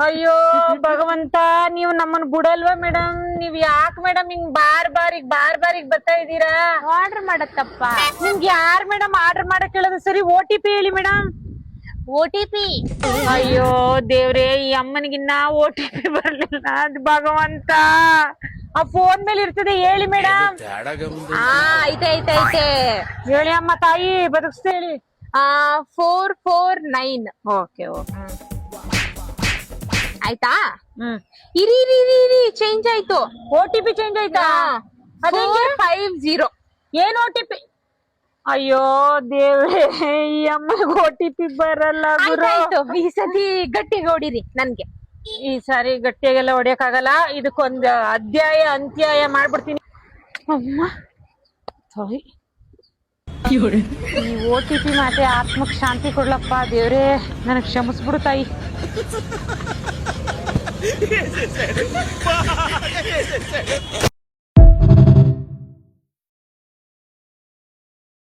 ಅಯ್ಯೋ ಭಗವಂತ, ನೀವ್ ನಮ್ಮನ್ ಬಿಡಲ್ವಾ ಮೇಡಮ್? ನೀವ್ ಯಾಕೆ ಮೇಡಮ್ ಹಿಂಗ್ ಬಾರ್ ಬಾರಿಗ್ ಬರ್ತಾ ಇದೀರಾ? ಆರ್ಡರ್ ಮಾಡತ್ತಪ್ಪ. ನಿಮ್ಗೆ ಯಾರ್ ಮೇಡಮ್ ಆರ್ಡರ್ ಮಾಡಕ್ ಹೇಳೋದು? ಸರಿ OTP ಹೇಳಿ ಮೇಡಮ್. OTP. ಅಯ್ಯೋ ದೇವ್ರೆ, ಈ ಅಮ್ಮನಿಗಿನ್ನ OTP ಬರ್ಲಿಲ್ಲ. ಅದ್ ಭಗವಂತ, ಆ ಫೋನ್ ಮೇಲೆ ಇರ್ತದೆ, ಹೇಳಿ ಮೇಡಮ್. ಐತೆ ಐತೆ ಐತೆ. ಹೇಳಿ ಅಮ್ಮ ತಾಯಿ, ಬದುಕ್ಸ್ತಾ ಹೇಳಿ. 449. Okay okay. ಆಯ್ತಾ? ಹ್ಮ್. ಇರಿ ಇರಿ ಇರಿ ಇರಿ, ಚೇಂಜ್ ಆಯ್ತು. OTP ಚೇಂಜ್ ಆಯ್ತಾ? ಅದೇಂಗೆ? 450. ಏನ್ OTP? ಅಯ್ಯೋ ದೇವ್ರೆ, ಈ ಅಮ್ಮನಿಗೆ OTP ಬರಲ್ಲ ಗುರು. ಆಯ್ತಾಯ್ತು, ಈ ಸತಿ ಗಟ್ಟಿಗೆ ಹೊಡಿರಿ ನನ್ಗೆ. ಈ ಸಾರಿ ಗಟ್ಟಿಯಾಗೆಲ್ಲ ಹೊಡಿಯಕ್ಕಾಗಲ್ಲ. ಇದಕ್ಕೊಂದು ಅಂತ್ಯಾಯ ಮಾಡ್ಬಿಡ್ತೀನಿ. ಅಮ್ಮ ಸಾರಿ, ಈ OTP ಮಾತೆ ಆತ್ಮಕ್ ಶಾಂತಿ ಕೊಡ್ಲಪ್ಪ ದೇವ್ರೆ, ನನಗ್ ಕ್ಷಮಿಸ್ಬಿಡು ತಾಯಿ.